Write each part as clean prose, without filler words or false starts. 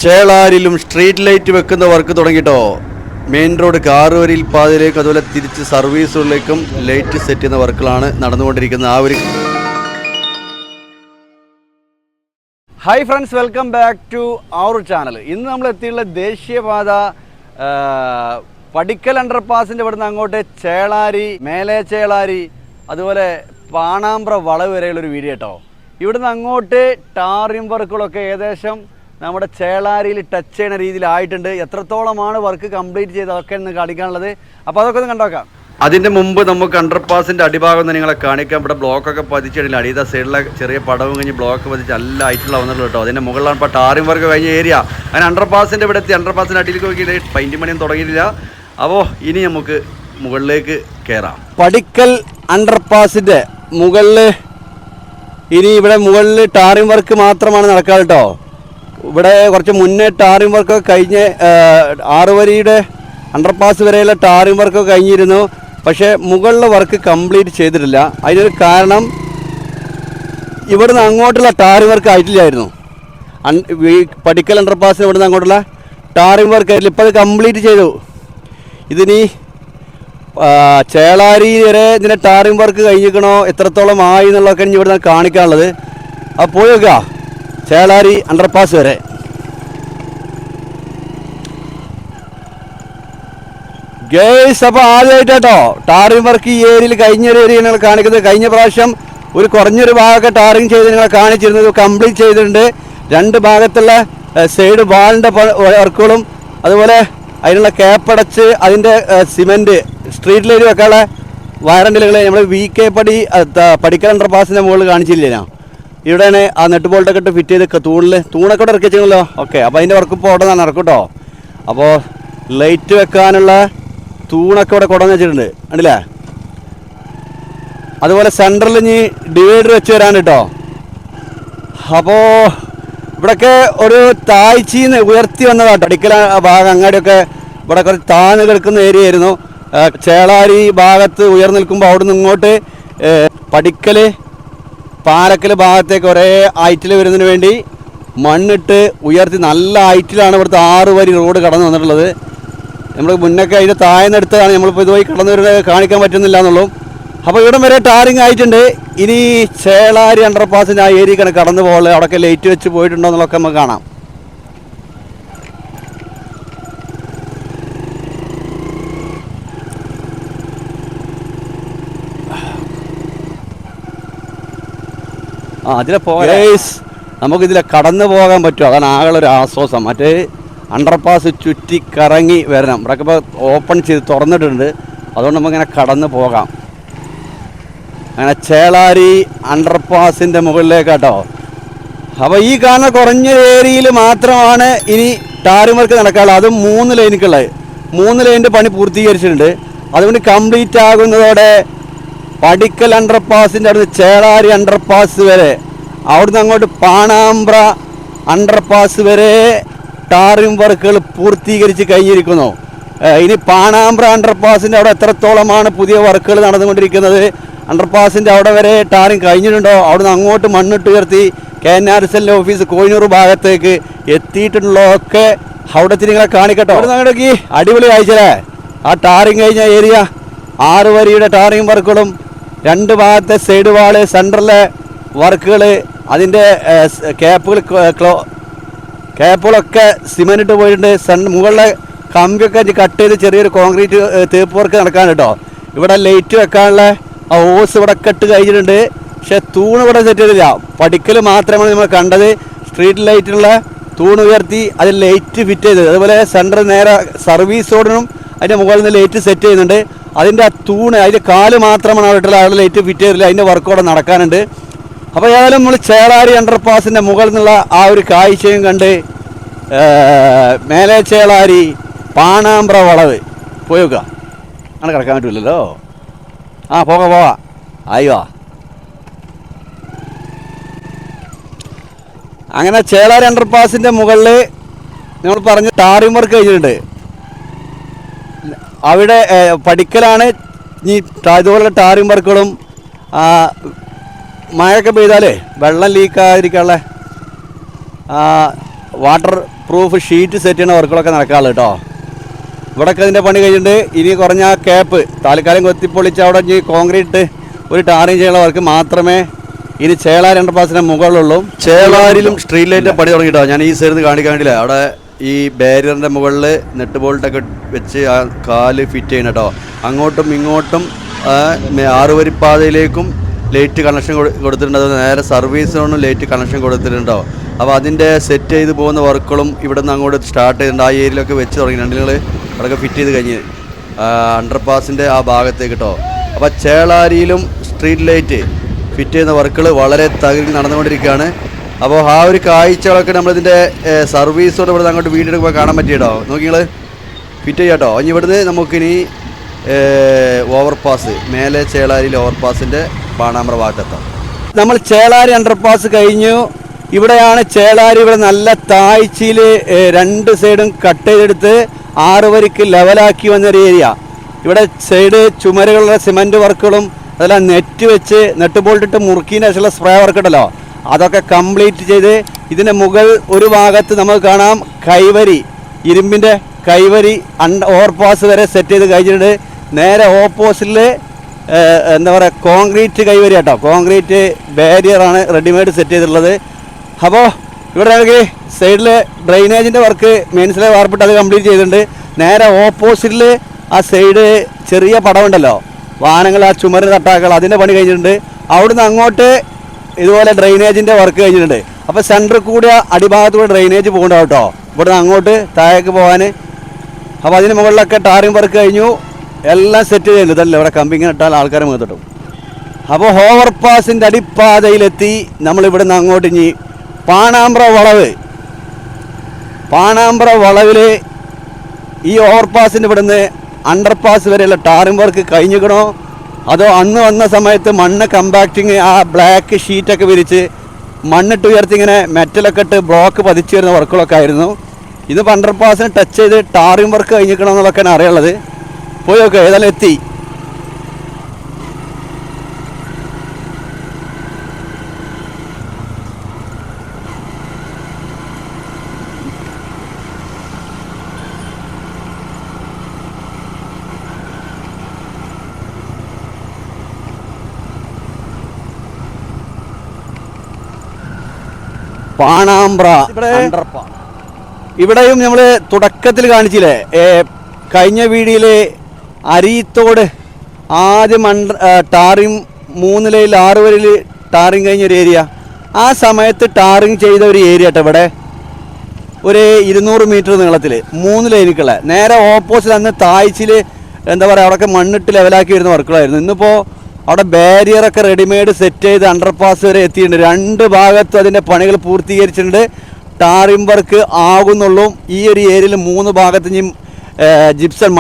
ചേളാരിലും street light വെക്കുന്ന work തുടങ്ങിട്ടോ. Main road കാറുവരിയിൽ പാതയിലേക്ക് അതുപോലെ തിരിച്ച് സർവീസുകളിലേക്കും ലൈറ്റ് സെറ്റ് ചെയ്യുന്ന വർക്കുകളാണ് നടന്നുകൊണ്ടിരിക്കുന്നത്. Hi friends, welcome back to our channel. ഇന്ന് നമ്മൾ എത്തിയുള്ള ദേശീയപാത പടിക്കൽ അണ്ടർപാസിൻ്റെ ഇവിടുന്ന് അങ്ങോട്ട് ചേളാരി, മേലെ ചേളാരി, അതുപോലെ പാണാമ്പ്ര വളവ് വരെയുള്ളൊരു വീഡിയോ കേട്ടോ. ഇവിടുന്ന് അങ്ങോട്ട് ടാറിംഗ് വർക്കുകളൊക്കെ ഏകദേശം നമ്മുടെ ചേളാരിയിൽ ടച്ച് ചെയ്യുന്ന രീതിയിലായിട്ടുണ്ട്. എത്രത്തോളമാണ് വർക്ക് കംപ്ലീറ്റ് ചെയ്തതൊക്കെ ഒന്ന് കാണിക്കാനുള്ളത്, അപ്പോൾ അതൊക്കെ ഒന്ന് കണ്ടോക്കാം. അതിൻ്റെ മുമ്പ് നമുക്ക് അണ്ടർപാസിൻ്റെ അടിഭാഗം ഒന്ന് നിങ്ങളെ കാണിക്കാം. ഇവിടെ ബ്ലോക്കൊക്കെ പതിച്ചിട്ടില്ല. അടിയത്തെ സൈഡിലെ ചെറിയ പടവും കഴിഞ്ഞ് ബ്ലോക്ക് പതിച്ച് നല്ല ഹൈറ്റുള്ള വന്നുള്ളൂ കേട്ടോ. അതിൻ്റെ മുകളിലാണ് ഇപ്പോൾ ടാറിംഗ് വർക്ക് കഴിഞ്ഞ ഏരിയ. അങ്ങനെ അണ്ടർപാസിൻ്റെ ഇവിടെ എത്തി. അണ്ടർപാസിൻ്റെ അടിയിലേക്ക് നോക്കിയിട്ട് പെയിൻറ്റ് പണിയൊന്നും തുടങ്ങിയിട്ടില്ല. അപ്പോൾ ഇനി നമുക്ക് മുകളിലേക്ക് കയറാം. പടിക്കൽ അണ്ടർപാസിൻ്റെ മുകളിൽ ഇനി ഇവിടെ മുകളിൽ ടാറിംഗ് വർക്ക് മാത്രമാണ് നടക്കാറ് കേട്ടോ. ഇവിടെ കുറച്ച് മുന്നേ ടാറിംഗ് വർക്കൊക്കെ കഴിഞ്ഞ് 6 വരിയുടെ അണ്ടർപാസ് വരെയുള്ള ടാറിംഗ് വർക്കൊക്കെ കഴിഞ്ഞിരുന്നു. പക്ഷേ മുകളിലെ വർക്ക് കംപ്ലീറ്റ് ചെയ്തിട്ടില്ല. അതിനൊരു കാരണം ഇവിടുന്ന് അങ്ങോട്ടുള്ള ടാറിംഗ് വർക്ക് ആയിട്ടില്ലായിരുന്നു. പടിക്കൽ അണ്ടർപാസിന് ഇവിടുന്ന് അങ്ങോട്ടുള്ള ടാറിംഗ് വർക്ക് ആയിട്ടില്ല. ഇപ്പോൾ അത് കംപ്ലീറ്റ് ചെയ്തു. ഇതിനി ചേളാരി വരെ ഇതിൻ്റെ ടാറിംഗ് വർക്ക് കഴിഞ്ഞിരിക്കണോ, എത്രത്തോളം ആയി എന്നുള്ളതൊക്കെ ഇനി ഇവിടുന്ന് കാണിക്കാനുള്ളത്. അപ്പോൾ പോയി നോക്കുക ചേളാരി അണ്ടർപാസ് വരെ. ഗേസ്, അപ്പോൾ ആദ്യമായിട്ടോ ടാറിംഗ് വർക്ക് ഈ ഏരിയയിൽ കഴിഞ്ഞൊരു ഏരിയ നിങ്ങൾ കാണിക്കുന്നത്. കഴിഞ്ഞ പ്രാവശ്യം ഒരു കുറഞ്ഞൊരു ഭാഗമൊക്കെ ടാറിംഗ് ചെയ്ത് നിങ്ങളെ കാണിച്ചിരുന്നത് കംപ്ലീറ്റ് ചെയ്തിട്ടുണ്ട്. 2 ഭാഗത്തുള്ള സൈഡ് വാളിൻ്റെ വർക്കുകളും അതുപോലെ അതിനുള്ള ക്യാപ്പടച്ച് അതിൻ്റെ സിമെൻറ്റ് സ്ട്രീറ്റ് ലൈറ്റ് വെക്കാനുള്ള വയറണ്ടിലുകൾ നമ്മൾ VK പടിക്കൽ അണ്ടർപാസിൻ്റെ മുകളിൽ കാണിച്ചില്ലേ ഞാൻ. ഇവിടെയാണ് ആ നെട്ട് ബോൾട്ടൊക്കെ ഇട്ട് ഫിറ്റ് ചെയ്ത് തൂണൊക്കെ ഇവിടെ ഇറക്കി വെച്ചല്ലോ. ഓക്കെ, അപ്പോൾ അതിൻ്റെ വർക്ക് ഇപ്പോൾ അവിടെ നിന്നാണ് ഇറക്കും കേട്ടോ. അപ്പോൾ ലൈറ്റ് വെക്കാനുള്ള തൂണൊക്കെ ഇവിടെ കൊണ്ടുവന്ന് വെച്ചിട്ടുണ്ട്, കണ്ടില്ലേ. അതുപോലെ സെൻറ്ററിൽ ഇനി ഡിവൈഡർ വെച്ച് വരാൻ കേട്ടോ. അപ്പോൾ ഇവിടെയൊക്കെ ഒരു താഴ്ചയിൽ ഉയർത്തി വന്നതാണ്. പടിക്കൽ ഭാഗം അങ്ങാടിയൊക്കെ ഇവിടെ കുറച്ച് താഴ്ന്നു കിടക്കുന്ന ഏരിയ ആയിരുന്നു. ചേളാരി ഭാഗത്ത് ഉയർന്നു നിൽക്കുമ്പോൾ അവിടെ നിന്ന് ഇങ്ങോട്ട് പടിക്കൽ പാലക്കൽ ഭാഗത്തേക്ക് ഒരേ ഹൈറ്റിൽ വരുന്നതിന് വേണ്ടി മണ്ണിട്ട് ഉയർത്തി നല്ല ഹൈറ്റിലാണ് ഇവിടുത്തെ 6 വരി റോഡ് കടന്നു വന്നിട്ടുള്ളത്. നമ്മൾ മുന്നൊക്കെ അതിൻ്റെ താഴ്ന്നെടുത്താണ്. നമ്മളിപ്പോൾ ഇതുവഴി കടന്നു വരുന്നത് കാണിക്കാൻ പറ്റുന്നില്ല എന്നുള്ളൂ. അപ്പോൾ ഇവിടം വരെ ടാറിംഗ് ആയിട്ടുണ്ട്. ഇനി ചേളാരി അണ്ടർപാസിൻ്റെ ആ ഏരിയക്കാണ് കടന്നു പോകുന്നത്. അവിടെയൊക്കെ ലൈറ്റ് വെച്ച് പോയിട്ടുണ്ടോ എന്നുള്ളതൊക്കെ നമുക്ക് കാണാം. അതിലെ നമുക്കിതിലെ കടന്നു പോകാൻ പറ്റുമോ, അതാണ് ആകെയുള്ളൊരു ആശ്വാസം. മറ്റേ അണ്ടർപാസ് ചുറ്റി കറങ്ങി വരണം. ഇവിടെയൊക്കെ ഇപ്പോൾ ഓപ്പൺ ചെയ്ത് തുറന്നിട്ടുണ്ട്. അതുകൊണ്ട് നമുക്കിങ്ങനെ കടന്നു പോകാം. അങ്ങനെ ചേളാരി അണ്ടർപാസിൻ്റെ മുകളിലേക്കാട്ടോ. അപ്പോൾ ഈ കാണുന്ന കുറഞ്ഞ ഏരിയയിൽ മാത്രമാണ് ഇനി ടാറിംഗ് വർക്ക് നടക്കാനുള്ളത്. അതും 3 ലൈനുകളുള്ളത്. 3 ലൈനിൻ്റെ പണി പൂർത്തീകരിച്ചിട്ടുണ്ട്. അതുകൊണ്ട് കംപ്ലീറ്റ് ആകുന്നതോടെ പടിക്കൽ അണ്ടർപാസിൻ്റെ അടുത്ത് ചേളാരി അണ്ടർപാസ് വരെ, അവിടുന്ന് അങ്ങോട്ട് പാണാമ്പ്ര അണ്ടർപാസ് വരെ ടാറിംഗ് വർക്കുകൾ പൂർത്തീകരിച്ച് കഴിഞ്ഞിരിക്കുന്നു. ഇനി പാണാമ്പ്ര അണ്ടർപാസിൻ്റെ അവിടെ എത്രത്തോളമാണ് പുതിയ വർക്കുകൾ നടന്നുകൊണ്ടിരിക്കുന്നത്, അണ്ടർപാസിൻ്റെ അവിടെ വരെ ടാറിംഗ് കഴിഞ്ഞിട്ടുണ്ടോ, അവിടുന്ന് അങ്ങോട്ട് മണ്ണിട്ട് ഉയർത്തി KNRSL ഓഫീസ് കോയിനൂർ ഭാഗത്തേക്ക് എത്തിയിട്ടുള്ളതൊക്കെ അവിടെ നിങ്ങളെ കാണിക്കട്ടോ. അവിടെ അങ്ങോട്ടേക്ക് അടിപൊളി കാഴ്ചല്ലേ. ആ ടാറിംഗ് കഴിഞ്ഞ ഏരിയ 6 വരിയുടെ ടാറിംഗ് വർക്കുകളും 2 ഭാഗത്തെ സൈഡ് വാള്, സെൻറ്ററിലെ വർക്കുകൾ, അതിൻ്റെ ക്യാപ്പുകളൊക്കെ സിമെൻറ്റ് ഇട്ട് പോയിട്ടുണ്ട്. മുകളിലെ കമ്പിയൊക്കെ കട്ട് ചെയ്ത് ചെറിയൊരു കോൺക്രീറ്റ് തേപ്പ് വർക്ക് നടക്കാൻ കേട്ടോ. ഇവിടെ ലൈറ്റ് വെക്കാനുള്ള ആ ഓസ് ഇവിടെ കെട്ട് കഴിഞ്ഞിട്ടുണ്ട്. പക്ഷേ തൂണ് ഇവിടെ സെറ്റ് ചെയ്തില്ല. പടിക്കൽ മാത്രമാണ് നമ്മൾ കണ്ടത്. സ്ട്രീറ്റ് ലൈറ്റിലുള്ള തൂണ് ഉയർത്തി അതിൽ ലൈറ്റ് ഫിറ്റ് ചെയ്തത്. അതുപോലെ സെൻറ്റർ നേരെ സർവീസ് റോഡിനും അതിൻ്റെ മുകളിൽ നിന്ന് ലൈറ്റ് സെറ്റ് ചെയ്യുന്നുണ്ട്. അതിൻ്റെ ആ തൂണ്, അതിൻ്റെ കാല് മാത്രമാണ് അവിടെ ലൈറ്റ് ഫിറ്റ് ചെയ്തില്ല. അതിൻ്റെ വർക്ക് അവിടെ നടക്കാനുണ്ട്. അപ്പോൾ ഏതായാലും നമ്മൾ ചേളാരി അണ്ടർപാസിൻ്റെ മുകളിൽ നിന്നുള്ള ആ ഒരു കാഴ്ചയും കണ്ട് മേലെ ചേളാരി പാണാമ്പ്ര വളവ് പോയി നോക്കുക. അങ്ങനെ കിടക്കാൻ പറ്റില്ലല്ലോ. പോകാം അയ്യോ. അങ്ങനെ ചേളാരി അണ്ടർപാസിൻ്റെ മുകളിൽ നമ്മൾ പറഞ്ഞ ടാറിംഗ് വർക്ക് കഴിഞ്ഞിട്ടുണ്ട്. അവിടെ പടിക്കലാണ് ഈ ഇതുപോലുള്ള ടാറിംഗ് വർക്കുകളും മഴയൊക്കെ പെയ്താലേ വെള്ളം ലീക്കാതിരിക്കാനുള്ള വാട്ടർ പ്രൂഫ് ഷീറ്റ് സെറ്റ് ചെയ്യുന്ന വർക്കുകളൊക്കെ നടക്കാറുള്ളൂ കേട്ടോ. ഇവിടെയൊക്കെ ഇതിൻ്റെ പണി കഴിഞ്ഞിട്ട് ഇനി കുറഞ്ഞ ക്യാപ്പ് താൽക്കാലം കൊത്തിപ്പൊളിച്ച് അവിടെ ഇനി കോൺക്രീറ്റ് ഒരു ടാറിങ് ചെയ്യാനുള്ള വർക്ക് മാത്രമേ ഇനി ചേളാരി അണ്ടർപാസിൻ്റെ മുകളിലുള്ളൂ. ചേളാരിലും സ്ട്രീറ്റ് ലൈറ്റ് പണി തുടങ്ങിയിട്ടോ. ഞാൻ ഈ സൈഡിൽ നിന്ന് കാണിക്കാൻ വേണ്ടിയില്ല. അവിടെ ഈ ബാരിയറിൻ്റെ മുകളിൽ നെറ്റ് ബോൾട്ടൊക്കെ വെച്ച് ആ കാല് ഫിറ്റ് ചെയ്യണം കേട്ടോ. അങ്ങോട്ടും ഇങ്ങോട്ടും 6 വരിപ്പാതയിലേക്കും ലൈറ്റ് കണക്ഷൻ കൊടുത്തിട്ടുണ്ട്. അത് നേരെ സർവീസിനൊന്നും ലൈറ്റ് കണക്ഷൻ കൊടുത്തിട്ടുണ്ടോ. അപ്പോൾ അതിൻ്റെ സെറ്റ് ചെയ്ത് പോകുന്ന വർക്കുകളും ഇവിടെ നിന്ന് അങ്ങോട്ട് സ്റ്റാർട്ട് ചെയ്തിട്ടുണ്ട്. ആ ഏരിയയിലൊക്കെ വെച്ച് തുടങ്ങിയിട്ടുണ്ട്. നിങ്ങൾ അതൊക്കെ ഫിറ്റ് ചെയ്ത് കഴിഞ്ഞ് അണ്ടർപാസിൻ്റെ ആ ഭാഗത്തേക്ക് കേട്ടോ. അപ്പോൾ ചേളാരിയിലും സ്ട്രീറ്റ് ലൈറ്റ് ഫിറ്റ് ചെയ്യുന്ന വർക്കുകൾ വളരെ തകർന്ന് നടന്നുകൊണ്ടിരിക്കുകയാണ്. അപ്പോൾ ആ ഒരു കാഴ്ചകളൊക്കെ നമ്മളിതിൻ്റെ സർവീസോട് ഇവിടെ അങ്ങോട്ട് വീടെടുക്കുമ്പോൾ കാണാൻ പറ്റിയിട്ടോ. നോക്കി നിങ്ങൾ ഫിറ്റ് ചെയ്യാം കേട്ടോ. ഇനി ഇവിടുന്ന് നമുക്കിനി ഓവർപാസ് മേലെ ചേളാരിയിൽ ഓവർപാസിൻ്റെ പാണാമ്പ്ര ഭാഗത്തെത്താം. നമ്മൾ ചേളാരി അണ്ടർപാസ് കഴിഞ്ഞു. ഇവിടെയാണ് ചേളാരി. ഇവിടെ നല്ല താഴ്ചയിൽ 2 സൈഡും കട്ട് ചെയ്തെടുത്ത് 6 വരിക്ക് ലെവലാക്കി വന്നൊരു ഏരിയ. ഇവിടെ സൈഡ് ചുമരുകളുടെ സിമൻറ്റ് വർക്കുകളും അതെല്ലാം നെറ്റ് വെച്ച് നെട്ട് ബോൾട്ടിട്ട് മുറുക്കിയതിന് ശേഷമുള്ള സ്പ്രേ വർക്ക് ഉണ്ടല്ലോ, അതൊക്കെ കംപ്ലീറ്റ് ചെയ്ത് ഇതിൻ്റെ മുകൾ ഒരു ഭാഗത്ത് നമുക്ക് കാണാം കൈവരി, ഇരുമ്പിൻ്റെ കൈവരി ഓവർപാസ് വരെ സെറ്റ് ചെയ്ത് കഴിഞ്ഞിട്ടുണ്ട്. നേരെ ഓപ്പോസിറ്റിൽ എന്താ പറയുക കോൺക്രീറ്റ് കൈവരി കേട്ടോ. കോൺക്രീറ്റ് ബാരിയറാണ് റെഡിമെയ്ഡ് സെറ്റ് ചെയ്തിട്ടുള്ളത്. അപ്പോൾ ഇവിടെ നമുക്ക് സൈഡിൽ ഡ്രെയിനേജിൻ്റെ വർക്ക് മെയിൻസിലെ വാർപ്പിട്ട് അത് കംപ്ലീറ്റ് ചെയ്തിട്ടുണ്ട്. നേരെ ഓപ്പോസിറ്റിൽ ആ സൈഡ് ചെറിയ പടമുണ്ടല്ലോ, വാഹനങ്ങൾ ആ ചുമരിന് തട്ടാക്കൾ, അതിൻ്റെ പണി കഴിഞ്ഞിട്ടുണ്ട്. അവിടുന്ന് അങ്ങോട്ട് ഇതുപോലെ ഡ്രെയിനേജിൻ്റെ വർക്ക് കഴിഞ്ഞിട്ടുണ്ട്. അപ്പോൾ സെൻറ്ററിൽ കൂടെ അടിഭാഗത്തൂടെ ഡ്രെയിനേജ് പോകുന്നുണ്ടാവും കേട്ടോ, ഇവിടുന്ന് അങ്ങോട്ട് താഴേക്ക് പോകാൻ. അപ്പോൾ അതിന് മുകളിലൊക്കെ ടാറിങ് വർക്ക് കഴിഞ്ഞു, എല്ലാം സെറ്റ് ചെയ്യുന്നുണ്ട്. ഇതല്ലേ ഇവിടെ കമ്പിങ്ങനെ ഇട്ടാൽ ആൾക്കാരെ മുഖത്തിട്ടും. അപ്പോൾ ഓവർപാസിൻ്റെ അടിപ്പാതയിലെത്തി. നമ്മളിവിടുന്ന് അങ്ങോട്ട് ഇനി പാണാമ്പ്ര വളവിൽ ഈ ഓവർപാസിൻ്റെ ഇവിടുന്ന് അണ്ടർപാസ് വരെയുള്ള ടാറിങ് വർക്ക് കഴിഞ്ഞിക്കണോ അതോ അന്ന് വന്ന സമയത്ത് മണ്ണ് കമ്പാക്റ്റിങ് ആ ബ്ലാക്ക് ഷീറ്റൊക്കെ വിരിച്ച് മണ്ണിട്ട് ഉയർത്തി ഇങ്ങനെ മെറ്റലൊക്കെ ഇട്ട് ബ്ലോക്ക് പതിച്ചു വരുന്ന വർക്കുകളൊക്കെ ആയിരുന്നു. ഇത് അണ്ടർപാസിന് ടച്ച് ചെയ്ത് ടാറിങ് വർക്ക് കഴിഞ്ഞിക്കണോ എന്നുള്ളതൊക്കെ അറിയുള്ളത്. പോയി നോക്കുക, ഏതായാലും എത്തി. പാണാമ്പ്ര ഇവിടെയും നമ്മൾ തുടക്കത്തിൽ കാണിച്ചില്ലേ കഴിഞ്ഞ വീഡിയോയിൽ അരീത്തോട് ആദ്യം ടാറിങ് 3 ലൈനിൽ 6 വരിയിൽ ടാറിങ് കഴിഞ്ഞൊരു ഏരിയ. ആ സമയത്ത് ടാറിങ് ചെയ്ത ഒരു ഏരിയ കേട്ടോ. ഇവിടെ ഒരു 200 മീറ്റർ നീളത്തിൽ 3 ലൈനുകളെ നേരെ ഓപ്പോസിറ്റ് അന്ന് താഴ്ചയിൽ എന്താ പറയുക അവിടെയൊക്കെ മണ്ണിട്ട് ലെവലാക്കി വരുന്ന വർക്കുകളായിരുന്നു. ഇന്നിപ്പോൾ അവിടെ ബാരിയറൊക്കെ റെഡിമെയ്ഡ് സെറ്റ് ചെയ്ത് അണ്ടർപാസ് വരെ എത്തിയിട്ടുണ്ട്. 2 ഭാഗത്തും അതിൻ്റെ പണികൾ പൂർത്തീകരിച്ചിട്ടുണ്ട്. Tarring work ആകുന്നുള്ളൂ. ഈ ഒരു ഏരിയയിൽ 3 ഭാഗത്ത് ജിപ്സൺ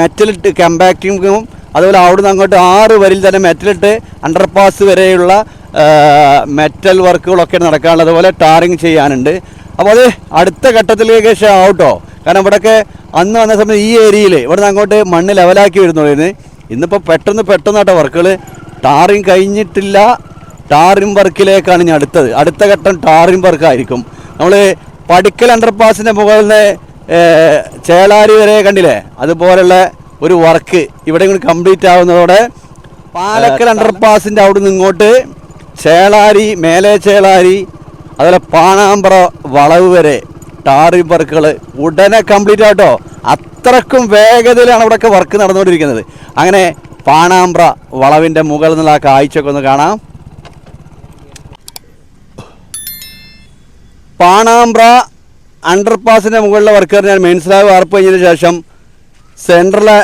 മെറ്റലിട്ട് കമ്പാക്റ്റിങ്ങും അതുപോലെ അവിടുന്ന് അങ്ങോട്ട് 6 വരിയിൽ തന്നെ മെറ്റലിട്ട് അണ്ടർപാസ് വരെയുള്ള മെറ്റൽ വർക്കുകളൊക്കെ നടക്കാനുള്ളത്. അതുപോലെ ടാറിങ് ചെയ്യാനുണ്ട്. അപ്പോൾ അത് അടുത്ത ഘട്ടത്തിലേക്ക് ആവട്ടോ. കാരണം ഇവിടെയൊക്കെ അന്ന് വന്ന സമയത്ത് ഈ ഏരിയയിൽ ഇവിടുന്ന് അങ്ങോട്ട് മണ്ണ് ലെവലാക്കി വരുന്നുള്ളൂ. ഇന്നിപ്പോൾ പെട്ടെന്ന് വർക്കുകൾ ടാറിങ് കഴിഞ്ഞിട്ടില്ല. ടാറിങ് വർക്കിലേക്കാണ് ഇനി അടുത്ത ഘട്ടം ടാറിങ് വർക്കായിരിക്കും. നമ്മൾ പടിക്കൽ അണ്ടർപാസിൻ്റെ മുകളിൽ നിന്ന് ചേളാരി വരെ കണ്ടില്ലേ, അതുപോലുള്ള ഒരു വർക്ക് ഇവിടെ കൂടി കംപ്ലീറ്റ് ആവുന്നതോടെ പാലക്കൽ അണ്ടർപാസിൻ്റെ അവിടെ നിന്ന് ഇങ്ങോട്ട് ചേളാരി, മേലെ ചേളാരി, അതുപോലെ പാണാമ്പ്ര വളവ് വരെ ടാറിങ് വർക്കുകൾ ഉടനെ കംപ്ലീറ്റ് ആവട്ടോ. അത്രക്കും വേഗതയിലാണ് ഇവിടെയൊക്കെ വർക്ക് നടന്നുകൊണ്ടിരിക്കുന്നത്. അങ്ങനെ പാണാമ്പ്ര വളവിൻ്റെ മുകളിൽ നിന്നുള്ള ആ കാഴ്ചയൊക്കെ ഒന്ന് കാണാം. പാണാമ്പ്ര അണ്ടർപാസിൻ്റെ മുകളിലെ വർക്ക് പറഞ്ഞാൽ മെയിൻ സ്ലാബ് വാർപ്പ് കഴിഞ്ഞതിന് ശേഷം സെൻട്രലെ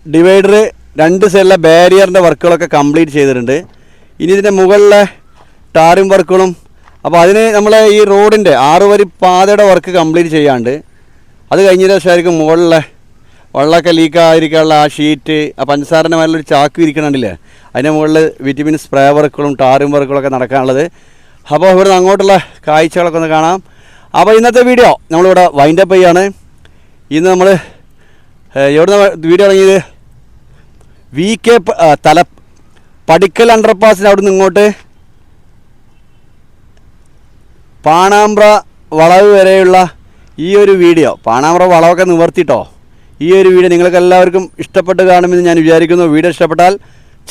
ഡിവൈഡർ 2 സൈഡിലെ ബാരിയറിൻ്റെ വർക്കുകളൊക്കെ കംപ്ലീറ്റ് ചെയ്തിട്ടുണ്ട്. ഇനി ഇതിൻ്റെ മുകളിലെ ടാറിങ് വർക്കുകളും. അപ്പോൾ അതിന് നമ്മൾ ഈ റോഡിൻ്റെ 6 വരി പാതയുടെ വർക്ക് കംപ്ലീറ്റ് ചെയ്യാണ്ട് അത് കഴിഞ്ഞതിന് ശേഷമായിരിക്കും മുകളിലെ വെള്ളമൊക്കെ ലീക്കായിരിക്കാനുള്ള ആ ഷീറ്റ്, ആ പഞ്ചസാരൻ്റെ മേലൊരു ചാക്ക് ഇരിക്കണുണ്ടല്ലേ, അതിൻ്റെ മുകളിൽ വിറ്റമിൻ സ്പ്രേ വർക്കുകളും ടാറിങ് വർക്കുകളൊക്കെ നടക്കാനുള്ളത്. അപ്പോൾ ഇവിടുന്ന് അങ്ങോട്ടുള്ള കാഴ്ചകളൊക്കെ ഒന്ന് കാണാം. അപ്പോൾ ഇന്നത്തെ വീഡിയോ നമ്മളിവിടെ വൈൻഡപ്പ് ചെയ്യാണ്. ഇന്ന് നമ്മൾ എവിടുന്ന വീഡിയോ തുടങ്ങിയത് VK പടിക്കൽ അണ്ടർപാസിന് അവിടെ നിന്ന് ഇങ്ങോട്ട് പാണാമ്പ്ര വളവ് വരെയുള്ള ഈ ഒരു വീഡിയോ, പാണാമ്പ്ര വളവൊക്കെ നിവർത്തിട്ടോ, ഈ ഒരു വീഡിയോ നിങ്ങൾക്ക് എല്ലാവർക്കും ഇഷ്ടപ്പെട്ട് കാണുമെന്ന് ഞാൻ വിചാരിക്കുന്നു. വീഡിയോ ഇഷ്ടപ്പെട്ടാൽ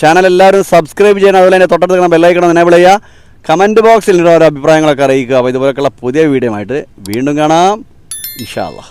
ചാനൽ എല്ലാവരും സബ്സ്ക്രൈബ് ചെയ്യണം. അതുപോലെ തന്നെ തൊട്ടടുത്ത് ബെല്ലൈക്കണം എനേബിൾ ചെയ്യുക. കമൻറ്റ് ബോക്സിൽ ഓരോ അഭിപ്രായങ്ങളൊക്കെ അറിയിക്കുക. അപ്പോൾ ഇതുപോലെയൊക്കെയുള്ള പുതിയ വീഡിയോ ആയിട്ട് വീണ്ടും കാണാം ഇൻഷാ അല്ലാഹ്.